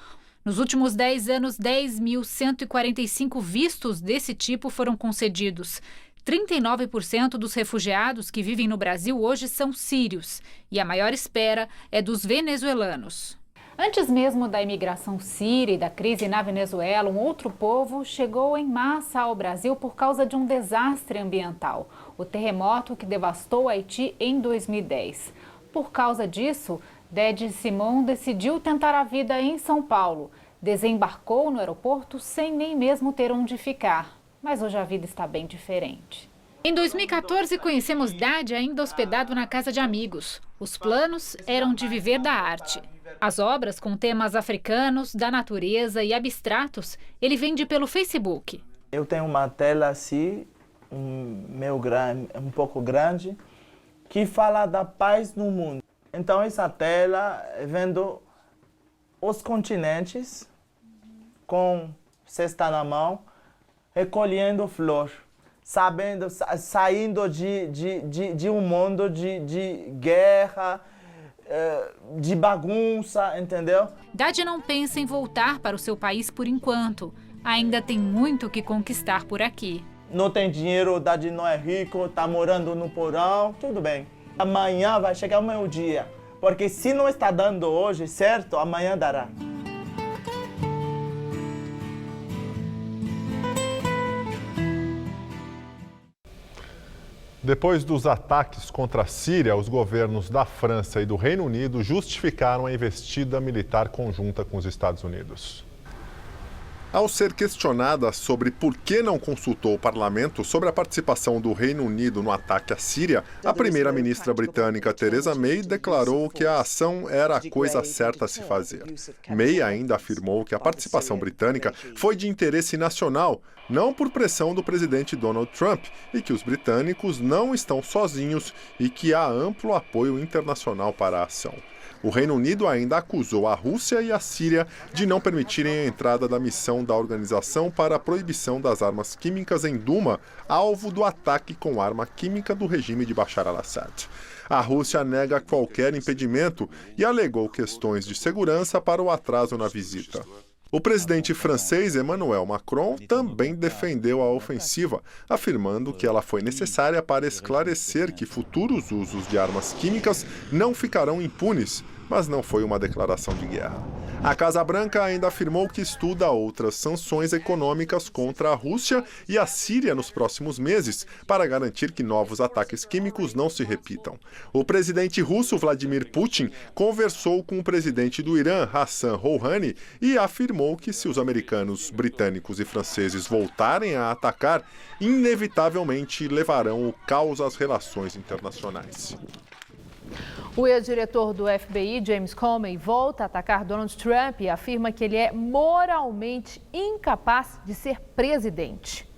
Nos últimos 10 anos, 10.145 vistos desse tipo foram concedidos. 39% dos refugiados que vivem no Brasil hoje são sírios. E a maior espera é dos venezuelanos. Antes mesmo da imigração síria e da crise na Venezuela, um outro povo chegou em massa ao Brasil por causa de um desastre ambiental, o terremoto que devastou Haiti em 2010. Por causa disso, Dede Simon decidiu tentar a vida em São Paulo. Desembarcou no aeroporto sem nem mesmo ter onde ficar. Mas hoje a vida está bem diferente. Em 2014, conhecemos Dade ainda hospedado na casa de amigos. Os planos eram de viver da arte. As obras com temas africanos, da natureza e abstratos, ele vende pelo Facebook. Eu tenho uma tela assim, um pouco grande, que fala da paz no mundo. Então essa tela vendo os continentes com cesta na mão, recolhendo flor, saindo de um mundo de guerra, de bagunça, entendeu? Dade não pensa em voltar para o seu país por enquanto. Ainda tem muito o que conquistar por aqui. Não tem dinheiro, Dade não é rico, está morando no porão, tudo bem. Amanhã vai chegar o meu dia, porque se não está dando hoje, certo, amanhã dará. Depois dos ataques contra a Síria, os governos da França e do Reino Unido justificaram a investida militar conjunta com os Estados Unidos. Ao ser questionada sobre por que não consultou o parlamento sobre a participação do Reino Unido no ataque à Síria, a primeira-ministra britânica Theresa May declarou que a ação era a coisa certa a se fazer. May ainda afirmou que a participação britânica foi de interesse nacional, não por pressão do presidente Donald Trump, e que os britânicos não estão sozinhos e que há amplo apoio internacional para a ação. O Reino Unido ainda acusou a Rússia e a Síria de não permitirem a entrada da missão da organização para a proibição das armas químicas em Duma, alvo do ataque com arma química do regime de Bashar al-Assad. A Rússia nega qualquer impedimento e alegou questões de segurança para o atraso na visita. O presidente francês Emmanuel Macron também defendeu a ofensiva, afirmando que ela foi necessária para esclarecer que futuros usos de armas químicas não ficarão impunes, mas não foi uma declaração de guerra. A Casa Branca ainda afirmou que estuda outras sanções econômicas contra a Rússia e a Síria nos próximos meses, para garantir que novos ataques químicos não se repitam. O presidente russo Vladimir Putin conversou com o presidente do Irã, Hassan Rouhani, e afirmou que se os americanos, britânicos e franceses voltarem a atacar, inevitavelmente levarão o caos às relações internacionais. O ex-diretor do FBI, James Comey, volta a atacar Donald Trump e afirma que ele é moralmente incapaz de ser presidente.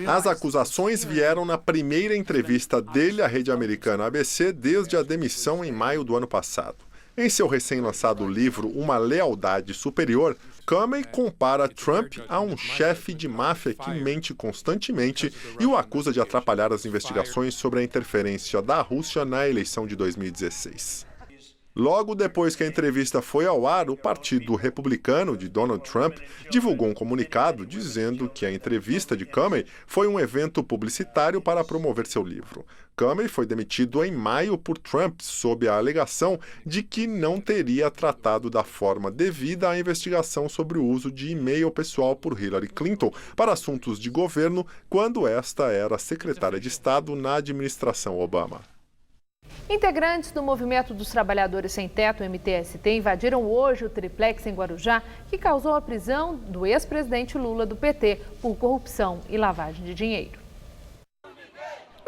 As acusações vieram na primeira entrevista dele à rede americana ABC desde a demissão em maio do ano passado. Em seu recém-lançado livro Uma Lealdade Superior, Comey compara Trump a um chefe de máfia que mente constantemente e o acusa de atrapalhar as investigações sobre a interferência da Rússia na eleição de 2016. Logo depois que a entrevista foi ao ar, o Partido Republicano de Donald Trump divulgou um comunicado dizendo que a entrevista de Comey foi um evento publicitário para promover seu livro. Comey foi demitido em maio por Trump sob a alegação de que não teria tratado da forma devida a investigação sobre o uso de e-mail pessoal por Hillary Clinton para assuntos de governo quando esta era secretária de Estado na administração Obama. Integrantes do Movimento dos Trabalhadores Sem Teto, MTST, invadiram hoje o triplex em Guarujá, que causou a prisão do ex-presidente Lula do PT por corrupção e lavagem de dinheiro.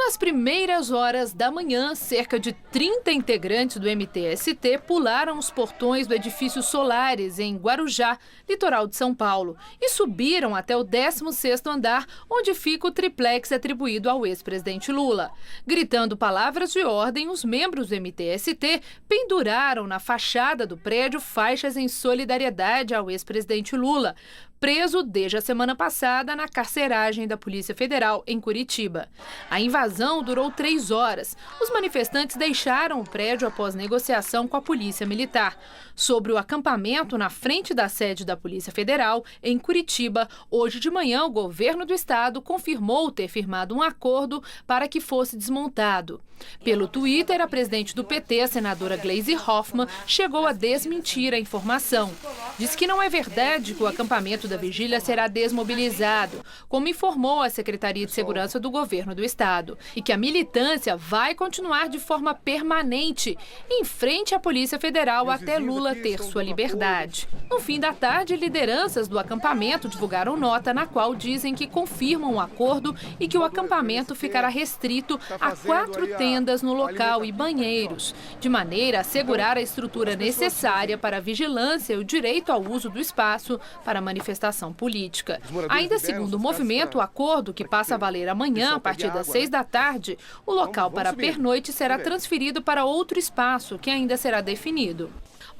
Nas primeiras horas da manhã, cerca de 30 integrantes do MTST pularam os portões do edifício Solares, em Guarujá, litoral de São Paulo, e subiram até o 16º andar, onde fica o triplex atribuído ao ex-presidente Lula. Gritando palavras de ordem, os membros do MTST penduraram na fachada do prédio faixas em solidariedade ao ex-presidente Lula. preso desde a semana passada na carceragem da Polícia Federal em Curitiba. A invasão durou 3 horas. Os manifestantes deixaram o prédio após negociação com a Polícia Militar. Sobre o acampamento na frente da sede da Polícia Federal, em Curitiba, hoje de manhã o governo do estado confirmou ter firmado um acordo para que fosse desmontado. Pelo Twitter, a presidente do PT, a senadora Gleisi Hoffmann, chegou a desmentir a informação. Diz que não é verdade que o acampamento da vigília será desmobilizado, como informou a Secretaria de Segurança do governo do estado, e que a militância vai continuar de forma permanente em frente à Polícia Federal até Lula ter sua liberdade. No fim da tarde, lideranças do acampamento divulgaram nota na qual dizem que confirmam o acordo e que o acampamento ficará restrito a 4 tendas no local e banheiros, de maneira a assegurar a estrutura necessária para a vigilância e o direito ao uso do espaço para manifestação política. Ainda segundo o movimento, o acordo, que passa a valer amanhã a partir das 6 da tarde, o local para a pernoite será transferido para outro espaço que ainda será definido.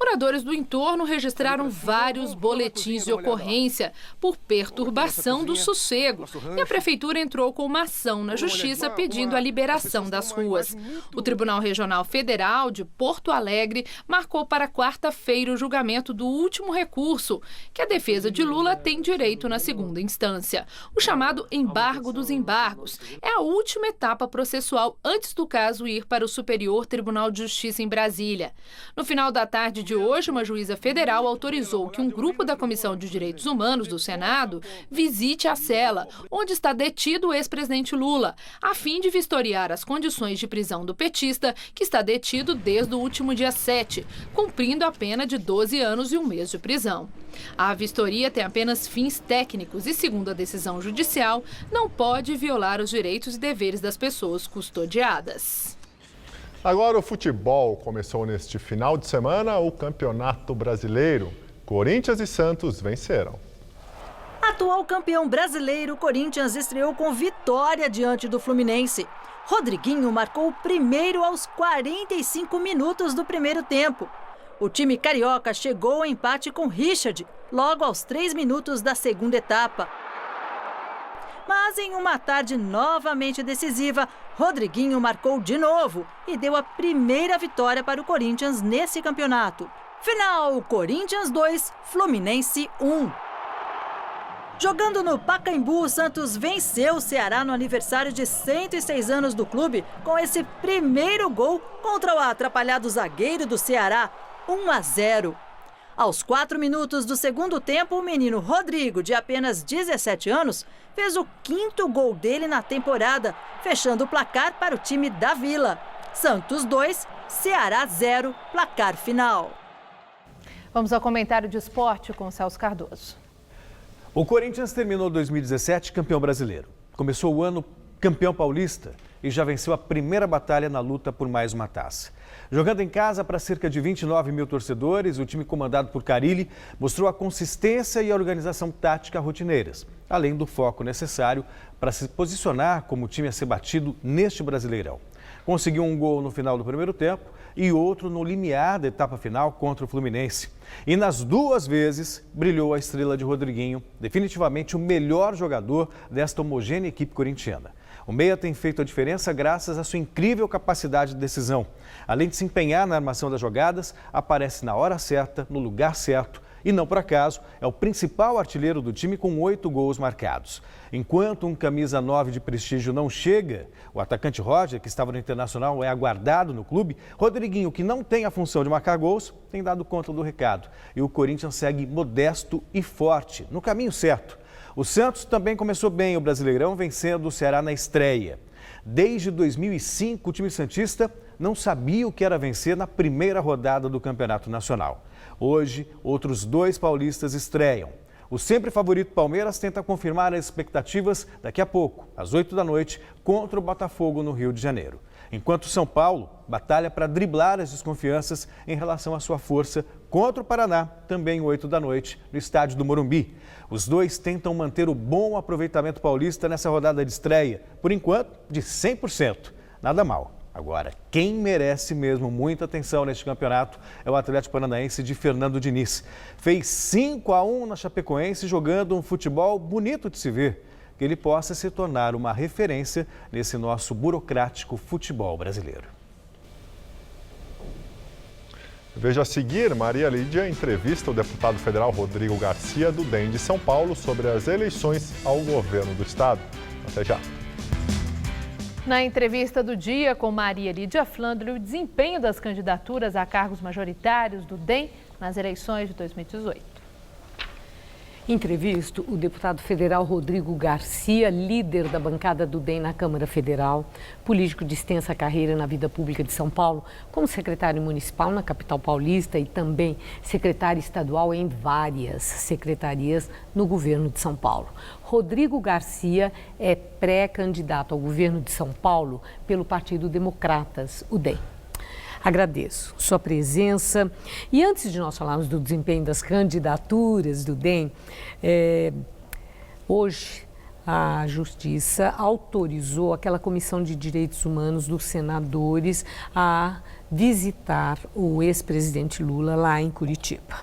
Moradores do entorno registraram vários boletins de ocorrência por perturbação do sossego e a prefeitura entrou com uma ação na justiça pedindo a liberação das ruas. O Tribunal Regional Federal de Porto Alegre marcou para quarta-feira o julgamento do último recurso, que a defesa de Lula tem direito na segunda instância. O chamado embargo dos embargos é a última etapa processual antes do caso ir para o Superior Tribunal de Justiça em Brasília. No final da tarde de hoje, uma juíza federal autorizou que um grupo da Comissão de Direitos Humanos do Senado visite a cela, onde está detido o ex-presidente Lula, a fim de vistoriar as condições de prisão do petista, que está detido desde o último dia 7, cumprindo a pena de 12 anos e 1 mês de prisão. A vistoria tem apenas fins técnicos e, segundo a decisão judicial, não pode violar os direitos e deveres das pessoas custodiadas. Agora o futebol começou neste final de semana o Campeonato Brasileiro. Corinthians e Santos venceram. Atual campeão brasileiro, Corinthians estreou com vitória diante do Fluminense. Rodriguinho marcou o primeiro aos 45 minutos do primeiro tempo. O time carioca chegou ao empate com Richard, logo aos 3 minutos da segunda etapa. Mas em uma tarde novamente decisiva, Rodriguinho marcou de novo e deu a primeira vitória para o Corinthians nesse campeonato. Final, Corinthians 2, Fluminense 1. Jogando no Pacaembu, o Santos venceu o Ceará no aniversário de 106 anos do clube com esse primeiro gol contra o atrapalhado zagueiro do Ceará, 1-0. Aos 4 minutos do segundo tempo, o menino Rodrigo, de apenas 17 anos, fez o 5º gol dele na temporada, fechando o placar para o time da Vila. Santos 2, Ceará 0, placar final. Vamos ao comentário de esporte com o Celso Cardoso. O Corinthians terminou 2017 campeão brasileiro. Começou o ano campeão paulista e já venceu a primeira batalha na luta por mais uma taça. Jogando em casa para cerca de 29 mil torcedores, o time comandado por Carille mostrou a consistência e a organização tática rotineiras, além do foco necessário para se posicionar como time a ser batido neste Brasileirão. Conseguiu um gol no final do primeiro tempo e outro no limiar da etapa final contra o Fluminense. E nas 2 vezes brilhou a estrela de Rodriguinho, definitivamente o melhor jogador desta homogênea equipe corintiana. O meia tem feito a diferença graças à sua incrível capacidade de decisão. Além de se empenhar na armação das jogadas, aparece na hora certa, no lugar certo. E não por acaso, é o principal artilheiro do time com 8 gols marcados. Enquanto um camisa 9 de prestígio não chega, o atacante Roger, que estava no Internacional, é aguardado no clube. Rodriguinho, que não tem a função de marcar gols, tem dado conta do recado. E o Corinthians segue modesto e forte, no caminho certo. O Santos também começou bem o Brasileirão, vencendo o Ceará na estreia. Desde 2005, o time santista não sabia o que era vencer na primeira rodada do Campeonato Nacional. Hoje, outros 2 paulistas estreiam. O sempre favorito Palmeiras tenta confirmar as expectativas daqui a pouco, às 8 da noite, contra o Botafogo no Rio de Janeiro. Enquanto São Paulo batalha para driblar as desconfianças em relação à sua força contra o Paraná, também 8 da noite, no estádio do Morumbi. Os 2 tentam manter o bom aproveitamento paulista nessa rodada de estreia, por enquanto, de 100%. Nada mal. Agora, quem merece mesmo muita atenção neste campeonato é o Atlético Paranaense de Fernando Diniz. Fez 5-1 na Chapecoense, jogando um futebol bonito de se ver. Que ele possa se tornar uma referência nesse nosso burocrático futebol brasileiro. Veja a seguir, Maria Lídia entrevista o deputado federal Rodrigo Garcia, do DEM de São Paulo, sobre as eleições ao governo do estado. Até já. Na entrevista do dia com Maria Lídia Flandre, o desempenho das candidaturas a cargos majoritários do DEM nas eleições de 2018. Entrevisto o deputado federal Rodrigo Garcia, líder da bancada do DEM na Câmara Federal, político de extensa carreira na vida pública de São Paulo, como secretário municipal na capital paulista e também secretário estadual em várias secretarias no governo de São Paulo. Rodrigo Garcia é pré-candidato ao governo de São Paulo pelo Partido Democratas, o DEM. Agradeço sua presença. E antes de nós falarmos do desempenho das candidaturas do DEM, hoje a Justiça autorizou aquela Comissão de Direitos Humanos dos senadores a visitar o ex-presidente Lula lá em Curitiba.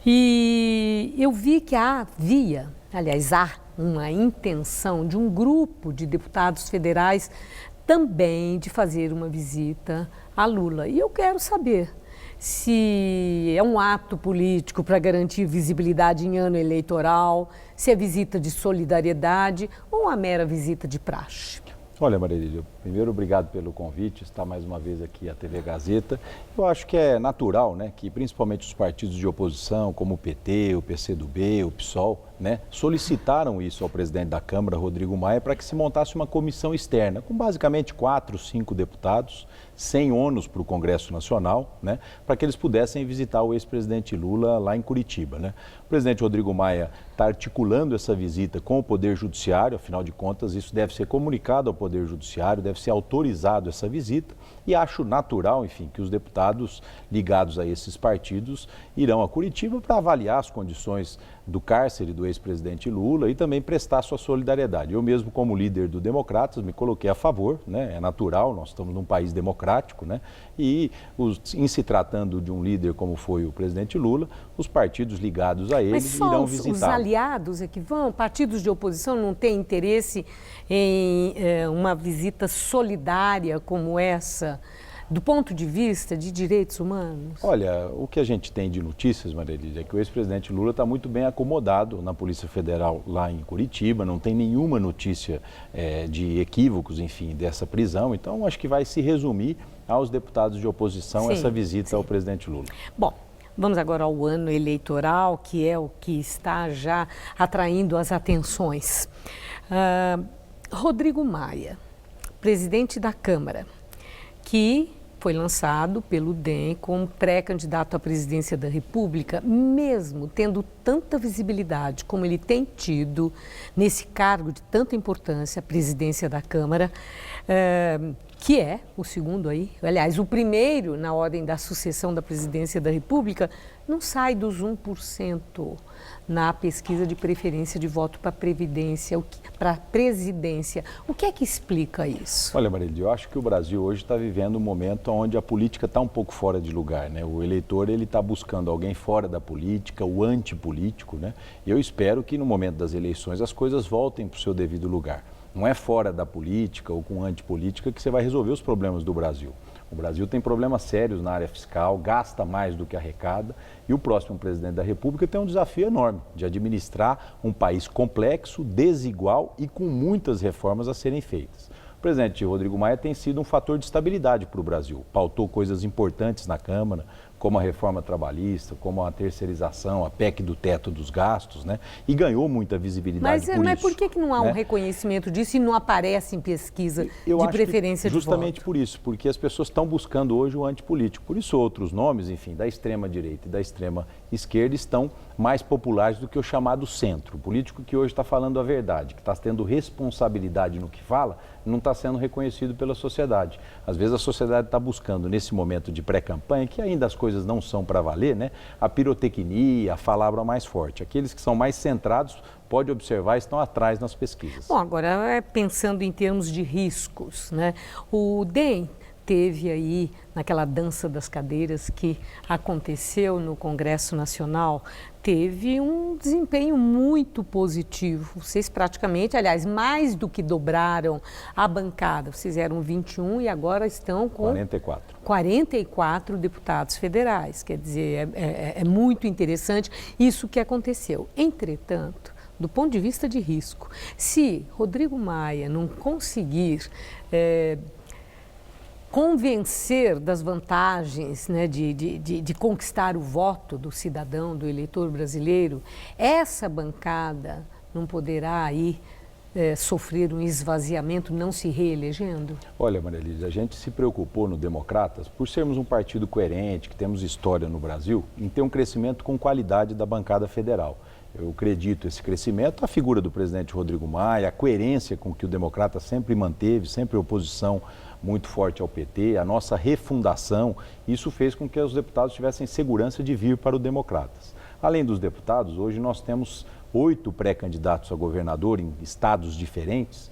E eu vi que há uma intenção de um grupo de deputados federais também de fazer uma visita a Lula. E eu quero saber se é um ato político para garantir visibilidade em ano eleitoral, se é visita de solidariedade ou uma mera visita de praxe. Olha, Maria Lídia, primeiro, obrigado pelo convite, estar mais uma vez aqui à TV Gazeta. Eu acho que é natural, né, que principalmente os partidos de oposição, como o PT, o PCdoB, o PSOL, né, solicitaram isso ao presidente da Câmara, Rodrigo Maia, para que se montasse uma comissão externa, com basicamente 4, 5 deputados, sem ônus para o Congresso Nacional, né, para que eles pudessem visitar o ex-presidente Lula lá em Curitiba, né. O presidente Rodrigo Maia está articulando essa visita com o Poder Judiciário, afinal de contas, isso deve ser comunicado ao Poder Judiciário, deve ser autorizado essa visita, e acho natural, enfim, que os deputados ligados a esses partidos irão a Curitiba para avaliar as condições do cárcere do ex-presidente Lula e também prestar sua solidariedade. Eu mesmo, como líder do Democratas, me coloquei a favor, né? É natural, nós estamos num país democrático, né? E em se tratando de um líder como foi o presidente Lula, os partidos ligados a ele irão visitar. Os aliados é que vão, partidos de oposição não têm interesse em uma visita solidária como essa, do ponto de vista de direitos humanos? Olha, o que a gente tem de notícias, Maria Lídia, é que o ex-presidente Lula está muito bem acomodado na Polícia Federal lá em Curitiba, não tem nenhuma notícia de equívocos, enfim, dessa prisão. Então, acho que vai se resumir aos deputados de oposição essa visita ao presidente Lula. Bom, vamos agora ao ano eleitoral, que é o que está já atraindo as atenções. Rodrigo Maia, presidente da Câmara, que foi lançado pelo DEM como pré-candidato à presidência da República, mesmo tendo tanta visibilidade como ele tem tido nesse cargo de tanta importância, a presidência da Câmara, que é o segundo aí, aliás, o primeiro na ordem da sucessão da presidência da República, não sai dos 1% na pesquisa de preferência de voto para a presidência. O que é que explica isso? Olha, Marília, eu acho que o Brasil hoje está vivendo um momento onde a política está um pouco fora de lugar, né? O eleitor está buscando alguém fora da política, o antipolítico, né? E eu espero que no momento das eleições as coisas voltem para o seu devido lugar. Não é fora da política ou com antipolítica que você vai resolver os problemas do Brasil. O Brasil tem problemas sérios na área fiscal, gasta mais do que arrecada e o próximo presidente da República tem um desafio enorme de administrar um país complexo, desigual e com muitas reformas a serem feitas. O presidente Rodrigo Maia tem sido um fator de estabilidade para o Brasil, pautou coisas importantes na Câmara, como a reforma trabalhista, como a terceirização, a PEC do teto dos gastos, né? E ganhou muita visibilidade por isso. Mas por que não há um reconhecimento disso e não aparece em pesquisa de preferência de voto? Justamente por isso, porque as pessoas estão buscando hoje o antipolítico. Por isso outros nomes, enfim, da extrema-direita e da extrema-esquerda estão mais populares do que o chamado centro. O político que hoje está falando a verdade, que está tendo responsabilidade no que fala, não está sendo reconhecido pela sociedade. Às vezes a sociedade está buscando, nesse momento de pré-campanha, que ainda as coisas não são para valer, né? A pirotecnia, a palavra mais forte. Aqueles que são mais centrados, pode observar, estão atrás nas pesquisas. Bom, agora pensando em termos de riscos, né? O DEM teve aí, naquela dança das cadeiras que aconteceu no Congresso Nacional, teve um desempenho muito positivo. Vocês praticamente, aliás, mais do que dobraram a bancada. Vocês eram 21 e agora estão com 44 deputados federais. Quer dizer, é muito interessante isso que aconteceu. Entretanto, do ponto de vista de risco, se Rodrigo Maia não conseguir convencer das vantagens, né, de conquistar o voto do cidadão, do eleitor brasileiro, essa bancada não poderá aí sofrer um esvaziamento, não se reelegendo? Olha, Maria Elisa, a gente se preocupou no Democratas por sermos um partido coerente, que temos história no Brasil, em ter um crescimento com qualidade da bancada federal. Eu acredito esse crescimento, a figura do presidente Rodrigo Maia, a coerência com que o Democrata sempre manteve, sempre oposição muito forte ao PT, a nossa refundação, isso fez com que os deputados tivessem segurança de vir para o Democratas. Além dos deputados, hoje nós temos 8 pré-candidatos a governador em estados diferentes,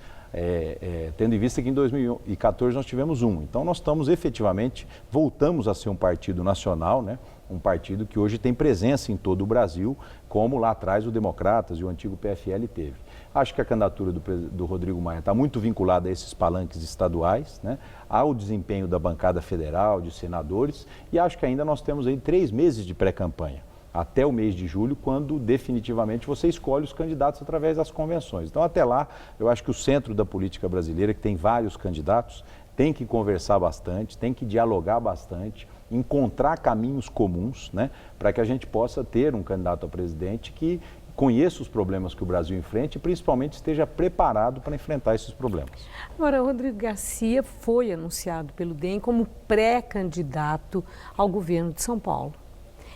tendo em vista que em 2014 nós tivemos um. Então nós estamos efetivamente, voltamos a ser um partido nacional, né? Um partido que hoje tem presença em todo o Brasil, como lá atrás o Democratas e o antigo PFL teve. Acho que a candidatura do Rodrigo Maia está muito vinculada a esses palanques estaduais, né? Ao desempenho da bancada federal, de senadores, e acho que ainda nós temos aí 3 meses de pré-campanha, até o mês de julho, quando definitivamente você escolhe os candidatos através das convenções. Então, até lá, eu acho que o centro da política brasileira, que tem vários candidatos, tem que conversar bastante, tem que dialogar bastante, encontrar caminhos comuns, né, para que a gente possa ter um candidato a presidente que conheça os problemas que o Brasil enfrenta e principalmente esteja preparado para enfrentar esses problemas. Agora, Rodrigo Garcia foi anunciado pelo DEM como pré-candidato ao governo de São Paulo.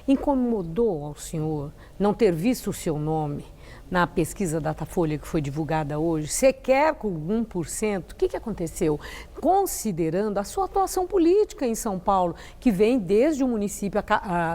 Incomodou ao senhor não ter visto o seu nome na pesquisa Datafolha que foi divulgada hoje, sequer com 1%? O que aconteceu? Considerando a sua atuação política em São Paulo, que vem desde o município,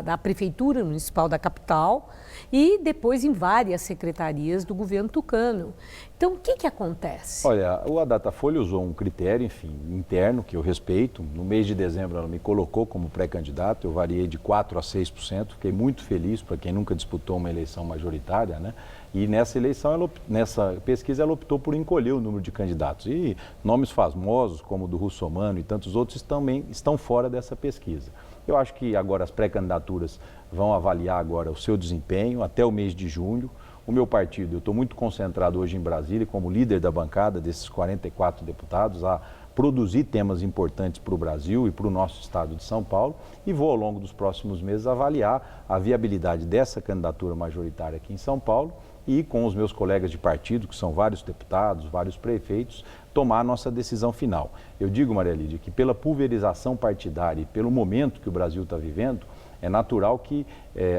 da Prefeitura Municipal da capital e depois em várias secretarias do governo tucano. Então, o que acontece? Olha, a Datafolha usou um critério, enfim, interno, que eu respeito. No mês de dezembro ela me colocou como pré-candidato, eu variei de 4% a 6%, fiquei muito feliz para quem nunca disputou uma eleição majoritária, né? E nessa eleição, nessa pesquisa, ela optou por encolher o número de candidatos. E nomes famosos, como o do Russomano e tantos outros, também estão fora dessa pesquisa. Eu acho que agora as pré-candidaturas vão avaliar agora o seu desempenho até o mês de junho. O meu partido, eu estou muito concentrado hoje em Brasília como líder da bancada desses 44 deputados a produzir temas importantes para o Brasil e para o nosso estado de São Paulo e vou ao longo dos próximos meses avaliar a viabilidade dessa candidatura majoritária aqui em São Paulo e com os meus colegas de partido, que são vários deputados, vários prefeitos, tomar a nossa decisão final. Eu digo, Maria Lídia, que pela pulverização partidária e pelo momento que o Brasil está vivendo, é natural que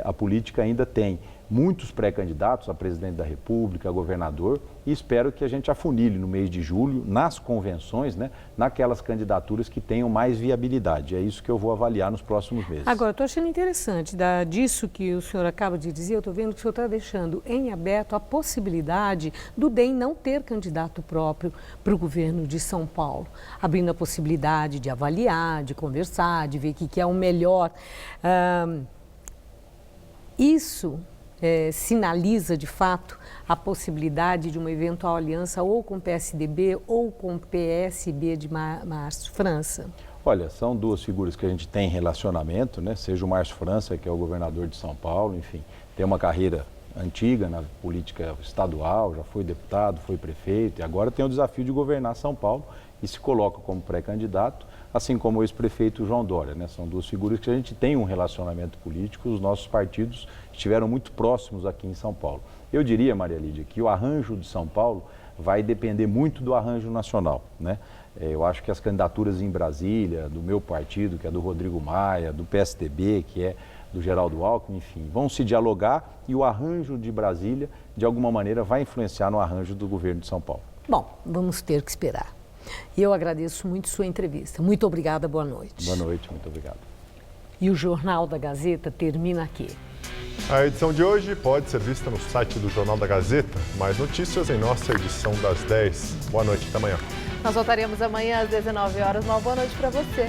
a política ainda tem muitos pré-candidatos a presidente da República, a governador, e espero que a gente afunile no mês de julho, nas convenções, né, naquelas candidaturas que tenham mais viabilidade. É isso que eu vou avaliar nos próximos meses. Agora, estou achando interessante, disso que o senhor acaba de dizer, eu estou vendo que o senhor está deixando em aberto a possibilidade do DEM não ter candidato próprio para o governo de São Paulo, abrindo a possibilidade de avaliar, de conversar, de ver o que é o melhor. Isso sinaliza, de fato, a possibilidade de uma eventual aliança ou com o PSDB ou com o PSB de Márcio França? Olha, são duas figuras que a gente tem relacionamento, né? Seja o Márcio França, que é o governador de São Paulo, enfim, tem uma carreira antiga na política estadual, já foi deputado, foi prefeito e agora tem o desafio de governar São Paulo e se coloca como pré-candidato, assim como o ex-prefeito João Dória, né? São duas figuras que a gente tem um relacionamento político, os nossos partidos estiveram muito próximos aqui em São Paulo. Eu diria, Maria Lídia, que o arranjo de São Paulo vai depender muito do arranjo nacional, né? Eu acho que as candidaturas em Brasília, do meu partido, que é do Rodrigo Maia, do PSDB, que é do Geraldo Alckmin, enfim, vão se dialogar e o arranjo de Brasília, de alguma maneira, vai influenciar no arranjo do governo de São Paulo. Bom, vamos ter que esperar. E eu agradeço muito sua entrevista. Muito obrigada, boa noite. Boa noite, muito obrigado. E o Jornal da Gazeta termina aqui. A edição de hoje pode ser vista no site do Jornal da Gazeta. Mais notícias em nossa edição das 10. Boa noite, até amanhã. Nós voltaremos amanhã às 19 horas. Uma boa noite para você.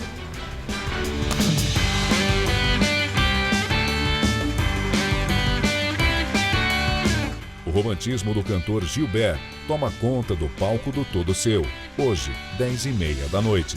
O romantismo do cantor Gilberto toma conta do palco do Todo Seu. Hoje, 10h30 da noite.